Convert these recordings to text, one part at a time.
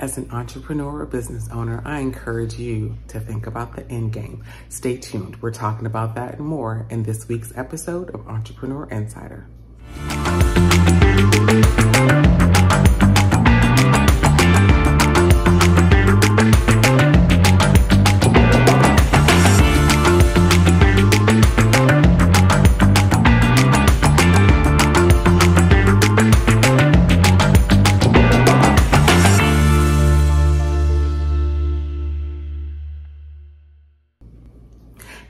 As an entrepreneur or business owner, I encourage you to think about the end game. Stay tuned. We're talking about that and more in this week's episode of Entrepreneur Insider.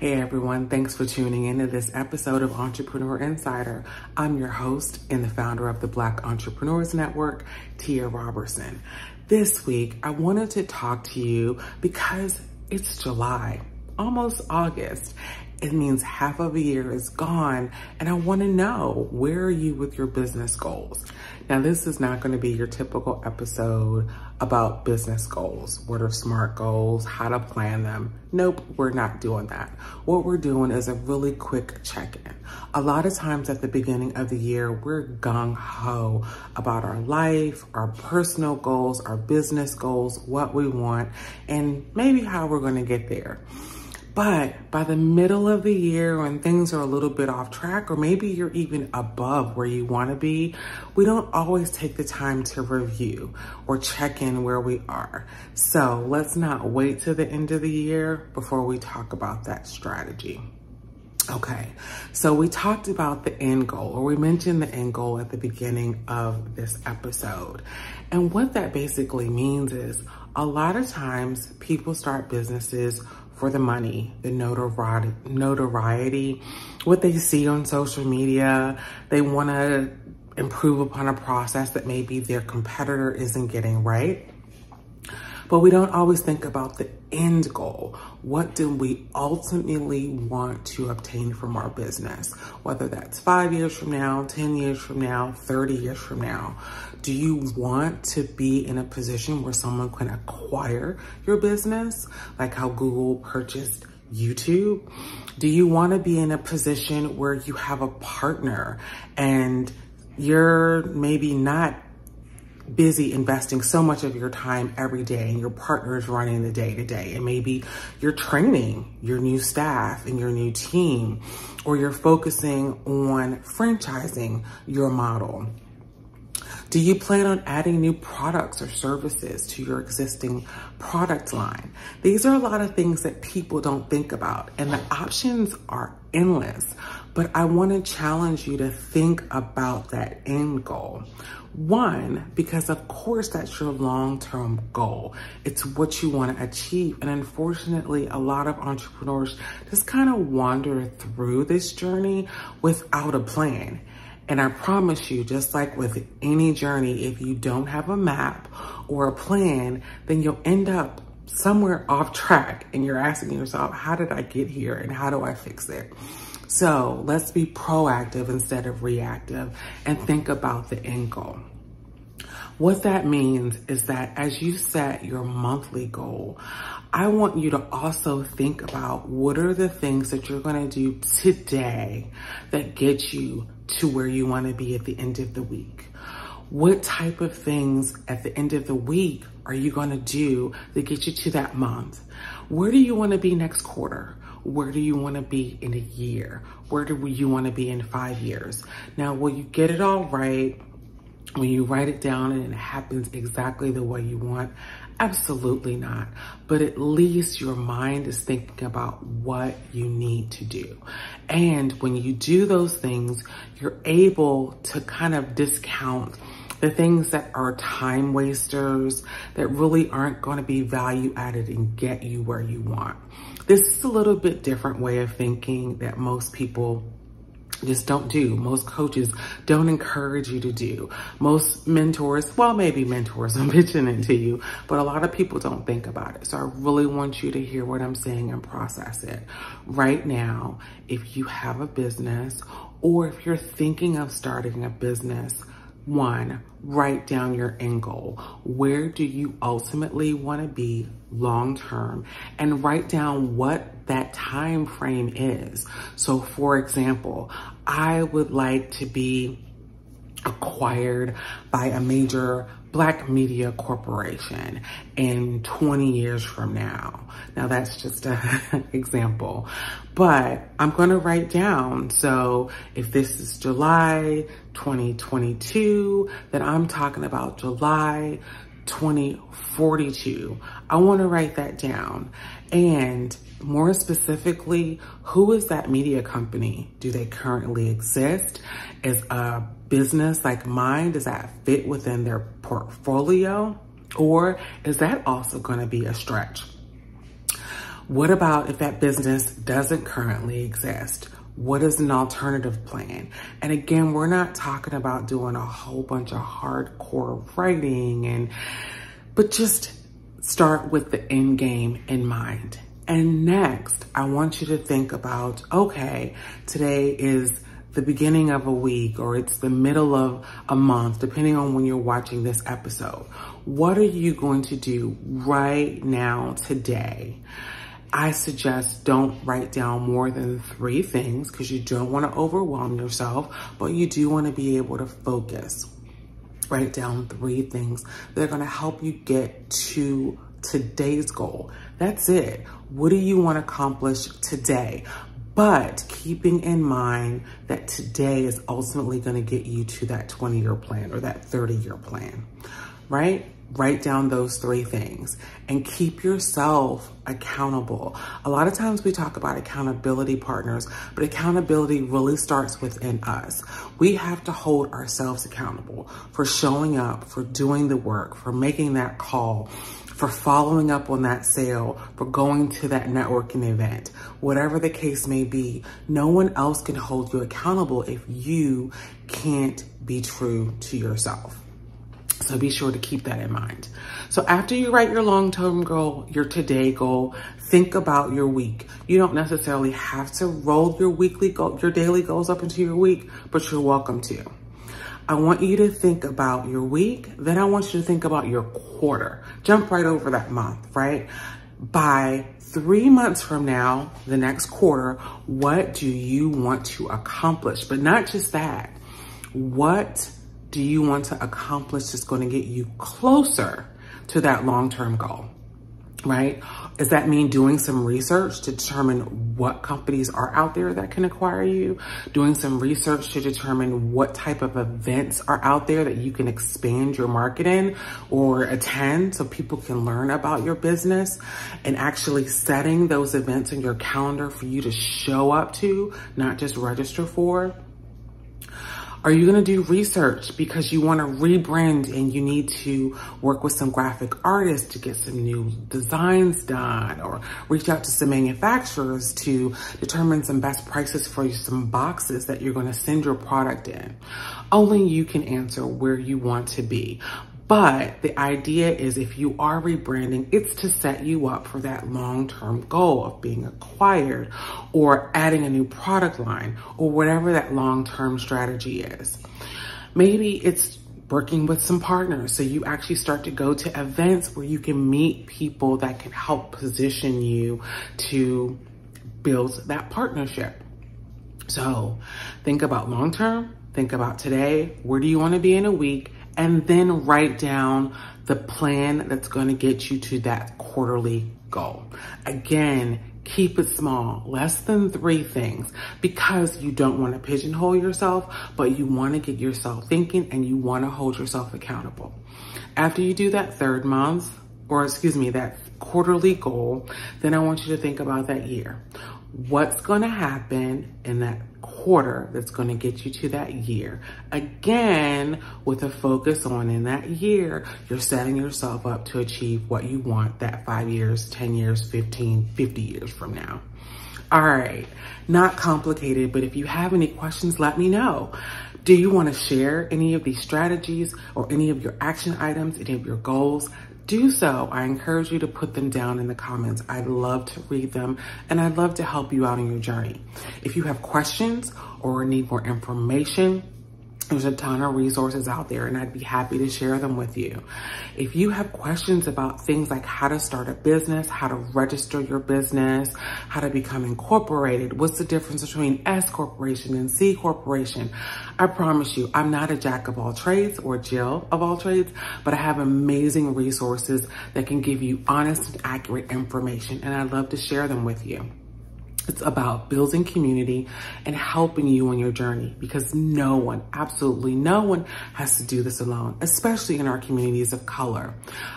Hey everyone, thanks for tuning in to this episode of Entrepreneur Insider. I'm your host and the founder of the Black Entrepreneurs Network, Tia Robertson. This week, I wanted to talk to you because it's July, almost August. It means half of a year is gone, and I want to know, where are you with your business goals? Now, this is not going to be your typical episode about business goals. What are SMART goals? How to plan them? Nope, we're not doing that. What we're doing is a really quick check-in. A lot of times at the beginning of the year, we're gung-ho about our life, our personal goals, our business goals, what we want, and maybe how we're going to get there. But by the middle of the year, when things are a little bit off track, or maybe you're even above where you want to be, we don't always take the time to review or check in where we are. So let's not wait till the end of the year before we talk about that strategy. Okay, so we talked about the end goal, or we mentioned the end goal at the beginning of this episode. And what that basically means is a lot of times people start businesses for the money, the notoriety, what they see on social media. They want to improve upon a process that maybe their competitor isn't getting right. But we don't always think about the end goal. What do we ultimately want to obtain from our business? Whether that's 5 years from now, 10 years from now, 30 years from now. Do you want to be in a position where someone can acquire your business, like how Google purchased YouTube? Do you want to be in a position where you have a partner and you're maybe not busy investing so much of your time every day and your partner is running the day-to-day, and maybe you're training your new staff and your new team, or you're focusing on franchising your model? Do you plan on adding new products or services to your existing product line? These are a lot of things that people don't think about, and the options are endless. But I want to challenge you to think about that end goal. One, because of course that's your long-term goal. It's what you want to achieve. And unfortunately, a lot of entrepreneurs just kind of wander through this journey without a plan. And I promise you, just like with any journey, if you don't have a map or a plan, then you'll end up somewhere off track and you're asking yourself, how did I get here and how do I fix it? So let's be proactive instead of reactive and think about the end goal. What that means is that as you set your monthly goal, I want you to also think about what are the things that you're going to do today that get you to where you want to be at the end of the week. What type of things at the end of the week are you going to do that get you to that month? Where do you want to be next quarter? Where do you want to be in a year? Where do you want to be in 5 years? Now, will you get it all right when you write it down and it happens exactly the way you want? Absolutely not. But at least your mind is thinking about what you need to do. And when you do those things, you're able to kind of discount the things that are time wasters, that really aren't going to be value added and get you where you want. This is a little bit different way of thinking that most people just don't do. Most coaches don't encourage you to do. Most mentors, well, maybe mentors are mentioning it to you, but a lot of people don't think about it. So I really want you to hear what I'm saying and process it. Right now, if you have a business or if you're thinking of starting a business, one, write down your end goal. Where do you ultimately want to be long term? And write down what that time frame is. So for example, I would like to be acquired by a major Black Media Corporation in 20 years from now. Now that's just an example, but I'm going to write down. So if this is July 2022, then I'm talking about July 2042. I want to write that down. And more specifically, who is that media company? Do they currently exist? Is a business like mine, does that fit within their portfolio? Or is that also going to be a stretch? What about if that business doesn't currently exist? What is an alternative plan? And again, we're not talking about doing a whole bunch of hardcore writing, but just start with the end game in mind. And next, I want you to think about, okay, today is the beginning of a week, or it's the middle of a month, depending on when you're watching this episode. What are you going to do right now, today? I suggest don't write down more than 3 things because you don't want to overwhelm yourself, but you do want to be able to focus. Write down 3 things that are going to help you get to today's goal. That's it. What do you want to accomplish today? But keeping in mind that today is ultimately going to get you to that 20-year plan or that 30-year plan, right? Write down those 3 things and keep yourself accountable. A lot of times we talk about accountability partners, but accountability really starts within us. We have to hold ourselves accountable for showing up, for doing the work, for making that call, for following up on that sale, for going to that networking event. Whatever the case may be, no one else can hold you accountable if you can't be true to yourself. So be sure to keep that in mind. So after you write your long-term goal, your today goal, think about your week. You don't necessarily have to roll your weekly goal, your daily goals up into your week, but you're welcome to. I want you to think about your week. Then I want you to think about your quarter. Jump right over that month, right? By 3 months from now, the next quarter, what do you want to accomplish? But not just that. What do you want to accomplish that's going to get you closer to that long-term goal, right? Does that mean doing some research to determine what companies are out there that can acquire you? Doing some research to determine what type of events are out there that you can expand your market in or attend so people can learn about your business, and actually setting those events in your calendar for you to show up to, not just register for? Are you going to do research because you want to rebrand and you need to work with some graphic artists to get some new designs done, or reach out to some manufacturers to determine some best prices for some boxes that you're going to send your product in? Only you can answer where you want to be. But the idea is, if you are rebranding, it's to set you up for that long-term goal of being acquired or adding a new product line or whatever that long-term strategy is. Maybe it's working with some partners, so you actually start to go to events where you can meet people that can help position you to build that partnership. So think about long-term, think about today, where do you want to be in a week? And then write down the plan that's going to get you to that quarterly goal. Again, keep it small, less than 3 things, because you don't want to pigeonhole yourself, but you want to get yourself thinking and you want to hold yourself accountable. After you do that that quarterly goal, then I want you to think about that year. What's going to happen in that quarter that's going to get you to that year? Again, with a focus on, in that year, you're setting yourself up to achieve what you want that 5 years, 10 years, 15, 50 years from now. All right, not complicated, but if you have any questions, let me know. Do you want to share any of these strategies or any of your action items, any of your goals? Do so. I encourage you to put them down in the comments. I'd love to read them, and I'd love to help you out on your journey. If you have questions or need more information, There's a ton of resources out there, and I'd be happy to share them with you. If you have questions about things like how to start a business, how to register your business, how to become incorporated, what's the difference between S corporation and C corporation, I promise you, I'm not a jack of all trades or Jill of all trades, but I have amazing resources that can give you honest and accurate information, and I'd love to share them with you. It's about building community and helping you on your journey, because no one, absolutely no one, has to do this alone, especially in our communities of color.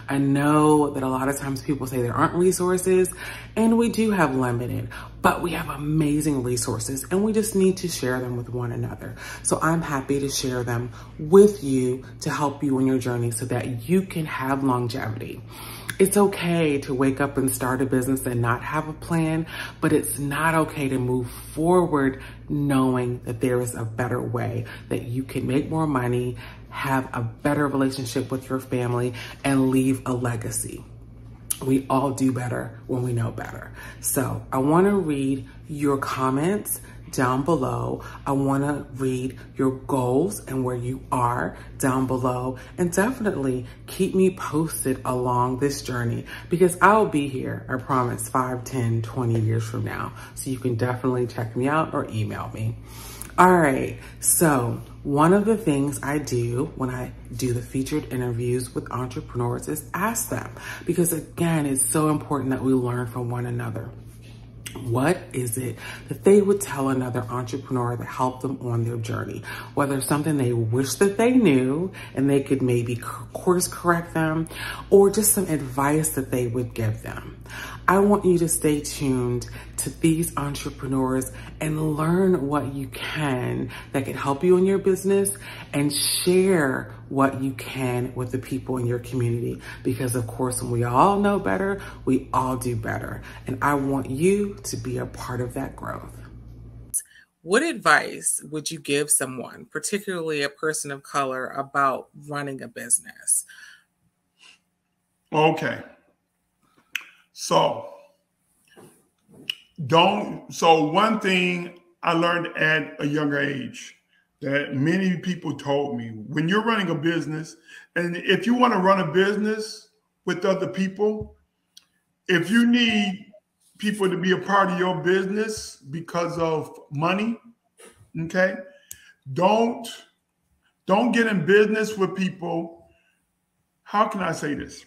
I know that a lot of times people say there aren't resources, and we do have limited, but we have amazing resources, and we just need to share them with one another. So I'm happy to share them with you to help you on your journey so that you can have longevity. It's okay to wake up and start a business and not have a plan, but it's not okay to move forward knowing that there is a better way, that you can make more money, have a better relationship with your family, and leave a legacy. We all do better when we know better. So I want to read your comments down below. I want to read your goals and where you are down below, and definitely keep me posted along this journey, because I'll be here, I promise, 5, 10, 20 years from now. So you can definitely check me out or email me. All right, so one of the things I do when I do the featured interviews with entrepreneurs is ask them, because again, it's so important that we learn from one another. What is it that they would tell another entrepreneur that helped them on their journey? Whether it's something they wish that they knew and they could maybe course correct them, or just some advice that they would give them. I want you to stay tuned to these entrepreneurs and learn what you can that can help you in your business, and share what you can with the people in your community. Because of course, when we all know better, we all do better. And I want you to be a part of that growth. What advice would you give someone, particularly a person of color, about running a business? Okay. So one thing I learned at a younger age that many people told me: when you're running a business, and if you want to run a business with other people, if you need people to be a part of your business because of money, okay, don't get in business with people. How can I say this?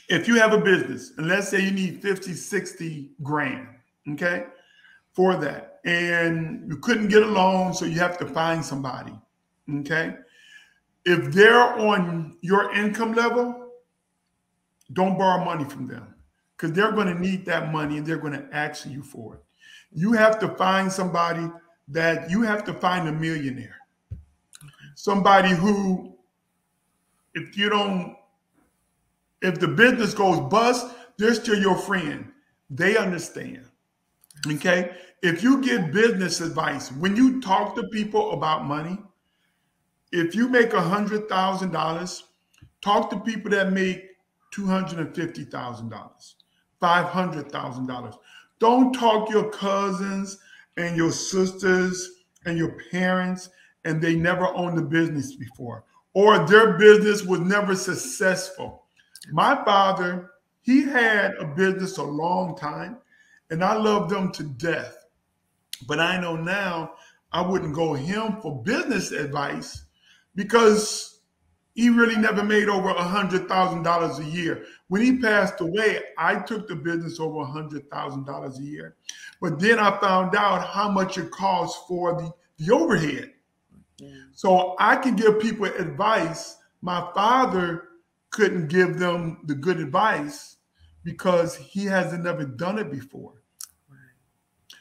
If you have a business, and let's say you need 50, 60 grand, okay, for that, and you couldn't get a loan, so you have to find somebody, okay? If they're on your income level, don't borrow money from them, because they're going to need that money and they're going to ask you for it. You have to find somebody that you have to find a millionaire, somebody who, if the business goes bust, they're still your friend. They understand. Okay? If you give business advice, when you talk to people about money, if you make $100,000, talk to people that make $250,000, $500,000. Don't talk your cousins and your sisters and your parents, and they never owned a business before, or their business was never successful. My father, he had a business a long time, and I loved them to death. But I know now I wouldn't go him for business advice, because he really never made over $100,000 a year. When he passed away, I took the business over $100,000 a year. But then I found out how much it costs for the overhead. So I can give people advice. My father couldn't give them the good advice because he hasn't never done it before.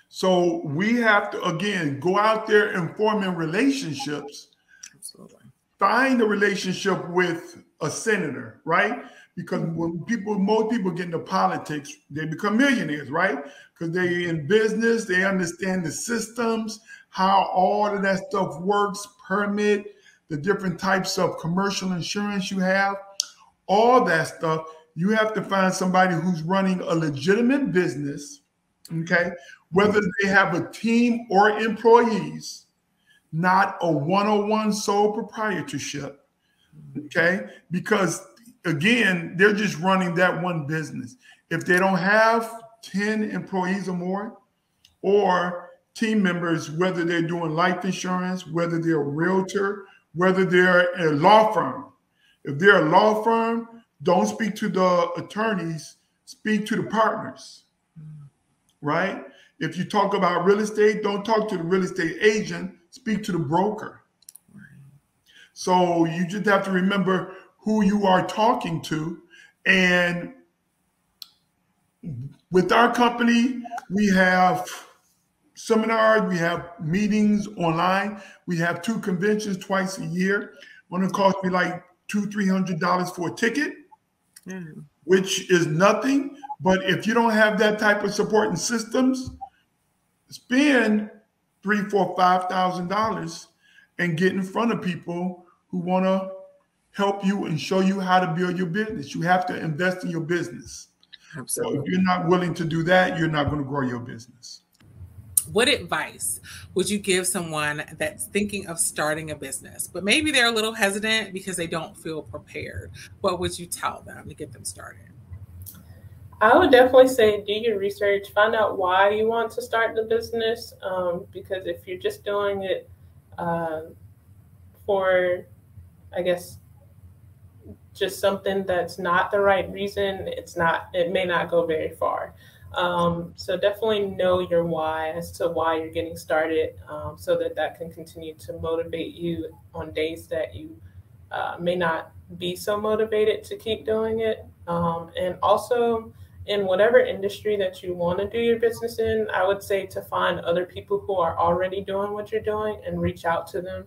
So we have to, again, go out there and form in relationships. Absolutely. Find a relationship with a senator, right? Because when most people get into politics, they become millionaires, right? Because they're in business, they understand the systems, how all of that stuff works, permit, the different types of commercial insurance you have, all that stuff. You have to find somebody who's running a legitimate business, okay? Whether they have a team or employees, not a one-on-one sole proprietorship. Okay? Because again, they're just running that one business. If they don't have 10 employees or more, or team members, whether they're doing life insurance, whether they're a realtor, whether they're a law firm. If they're a law firm, don't speak to the attorneys, speak to the partners, right? If you talk about real estate, don't talk to the real estate agent, speak to the broker. So you just have to remember who you are talking to. And with our company, we have seminars, we have meetings online. We have 2 conventions twice a year. One will cost me like $200-300 for a ticket, which is nothing. But if you don't have that type of support and systems, spend $3,000, $4,000, $5,000 and get in front of people who want to help you and show you how to build your business. You have to invest in your business. Absolutely. So if you're not willing to do that, you're not going to grow your business. What advice would you give someone that's thinking of starting a business, but maybe they're a little hesitant because they don't feel prepared? What would you tell them to get them started? I would definitely say do your research, find out why you want to start the business, because if you're just doing it for, I guess, just something that's not the right reason, it may not go very far. So definitely know your why as to why you're getting started, so that can continue to motivate you on days that you may not be so motivated to keep doing it. And also in whatever industry that you want to do your business in, I would say to find other people who are already doing what you're doing and reach out to them.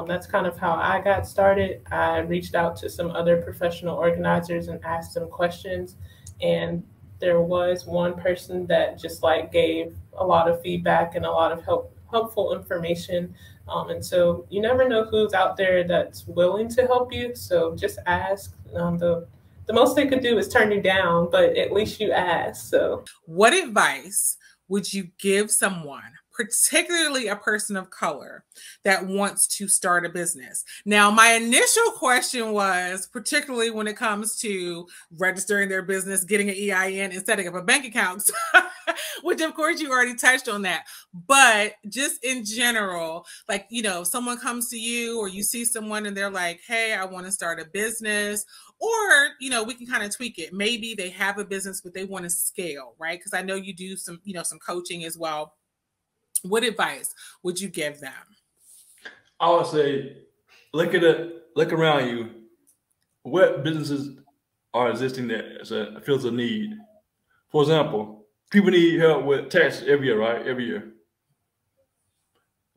That's kind of how I got started. I reached out to some other professional organizers and asked them questions. And there was one person that just gave a lot of feedback and a lot of helpful information. And so you never know who's out there that's willing to help you. So just ask. The most they could do is turn you down, but at least you ask. So what advice would you give someone, particularly a person of color, that wants to start a business? Now, my initial question was, particularly when it comes to registering their business, getting an EIN and setting up a bank account, which of course you already touched on that. But just in general, someone comes to you or you see someone and they're like, hey, I want to start a business. Or, we can kind of tweak it. Maybe they have a business, but they want to scale, right? Because I know you do some coaching as well. What advice would you give them? I would say, look around you. What businesses are existing that feels a need? For example, people need help with taxes every year, right? Every year.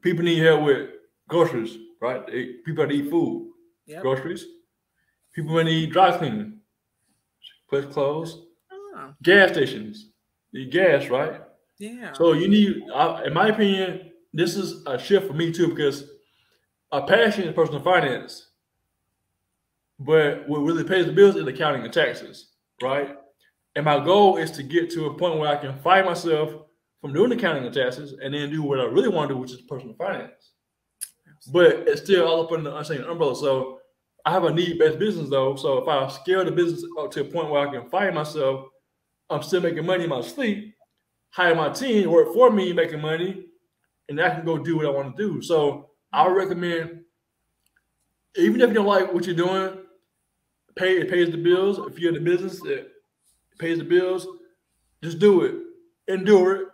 People need help with groceries, right? People need food, groceries. People need dry cleaning, put clothes, gas stations, need gas, right? Yeah. So you need, in my opinion, this is a shift for me too, because a passion is personal finance, but what really pays the bills is accounting and taxes, right? And my goal is to get to a point where I can find myself from doing accounting and taxes and then do what I really want to do, which is personal finance. Absolutely. But it's still all up under the same umbrella. So I have a need-based business though. So if I scale the business up to a point where I can find myself, I'm still making money in my sleep, hire my team, work for me, making money, and I can go do what I want to do. So I would recommend, even if you don't like what you're doing, it pays the bills. If you're in the business that pays the bills, just do it. Endure it.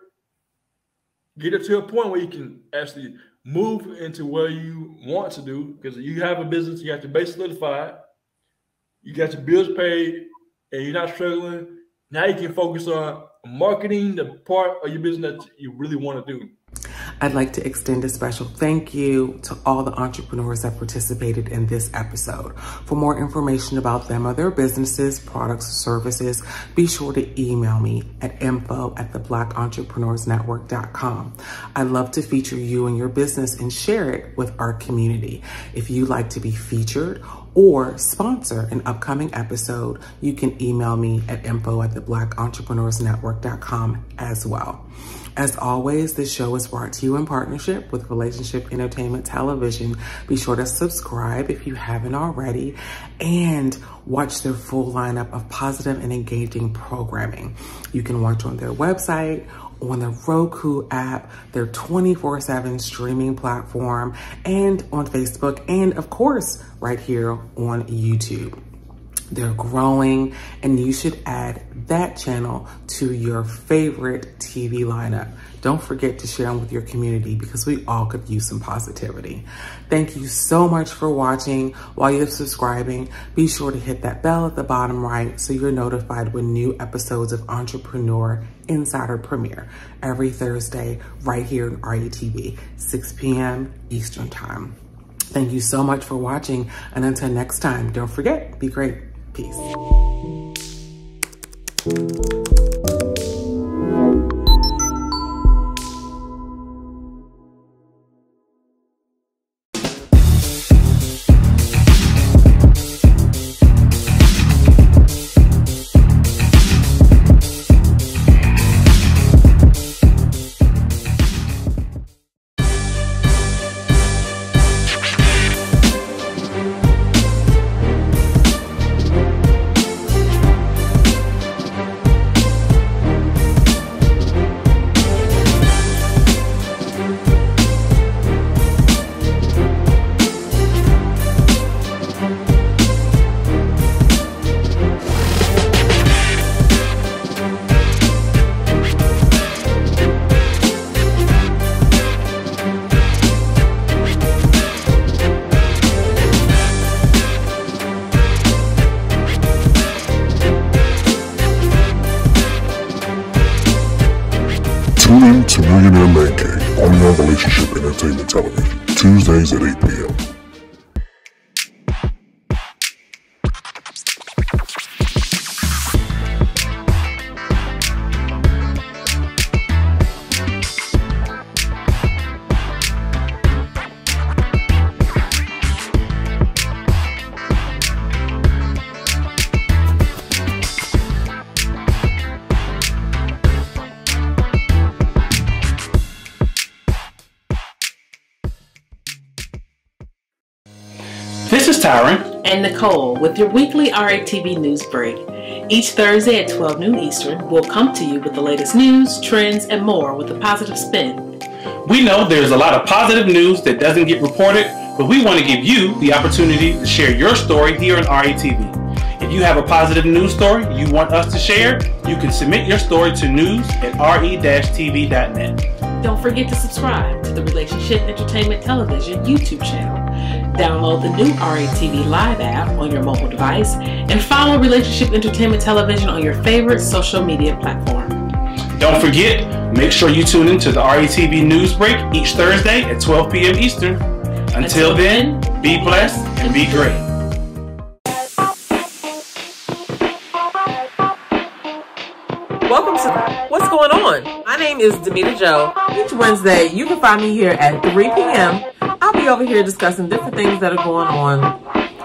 Get it to a point where you can actually move into where you want to do, because you have a business, you got your base solidified, you got your bills paid, and you're not struggling. Now you can focus on marketing the part of your business that you really want to do. I'd like to extend a special thank you to all the entrepreneurs that participated in this episode. For more information about them or their businesses, products, or services, be sure to email me at info@theblackentrepreneursnetwork.com. I'd love to feature you and your business and share it with our community. If you'd like to be featured or sponsor an upcoming episode, you can email me at info@theblackentrepreneursnetwork.com as well. As always, this show is brought to you in partnership with Relationship Entertainment Television. Be sure to subscribe if you haven't already and watch their full lineup of positive and engaging programming. You can watch on their website, on the Roku app, their 24/7 streaming platform, and on Facebook, and of course, right here on YouTube. They're growing, and you should add that channel to your favorite TV lineup. Don't forget to share them with your community because we all could use some positivity. Thank you so much for watching. While you're subscribing, be sure to hit that bell at the bottom right so you're notified when new episodes of Entrepreneur Insider premiere every Thursday right here on RETV, 6 p.m. Eastern Time. Thank you so much for watching, and until next time, don't forget, be great. Peace. Tune in to Millionaire Man Cave, only on Relationship Entertainment Television, Tuesdays at 8 p.m. This is Tyron and Nicole with your weekly RETV news break. Each Thursday at 12 noon Eastern, we'll come to you with the latest news, trends, and more with a positive spin. We know there's a lot of positive news that doesn't get reported, but we want to give you the opportunity to share your story here on RETV. If you have a positive news story you want us to share, you can submit your story to news@re-tv.net. Don't forget to subscribe to the Relationship Entertainment Television YouTube channel. Download the new RETV Live app on your mobile device and follow Relationship Entertainment Television on your favorite social media platform. Don't forget, make sure you tune into the RETV News Break each Thursday at 12 p.m. Eastern. Until then, be blessed and be great. Welcome to What's Going On? My name is Demita Joe. Each Wednesday, you can find me here at 3 p.m. I'll be over here discussing different things that are going on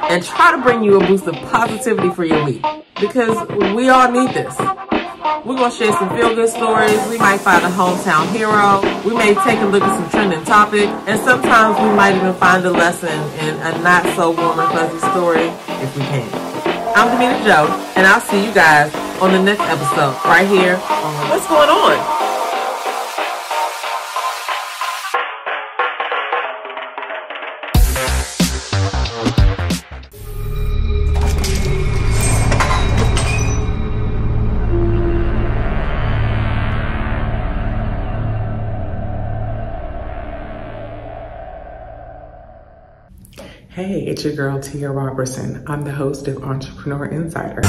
and try to bring you a boost of positivity for your week because we all need this. We're going to share some feel-good stories. We might find a hometown hero. We may take a look at some trending topic. And sometimes we might even find a lesson in a not-so-warm and fuzzy story if we can. I'm Demita Joe, and I'll see you guys on the next episode right here on What's Going On? Hey, it's your girl, Tia Robertson. I'm the host of Entrepreneur Insider.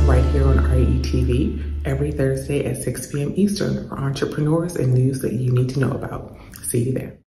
Right here on RAETV every Thursday at 6 p.m. Eastern for entrepreneurs and news that you need to know about. See you there.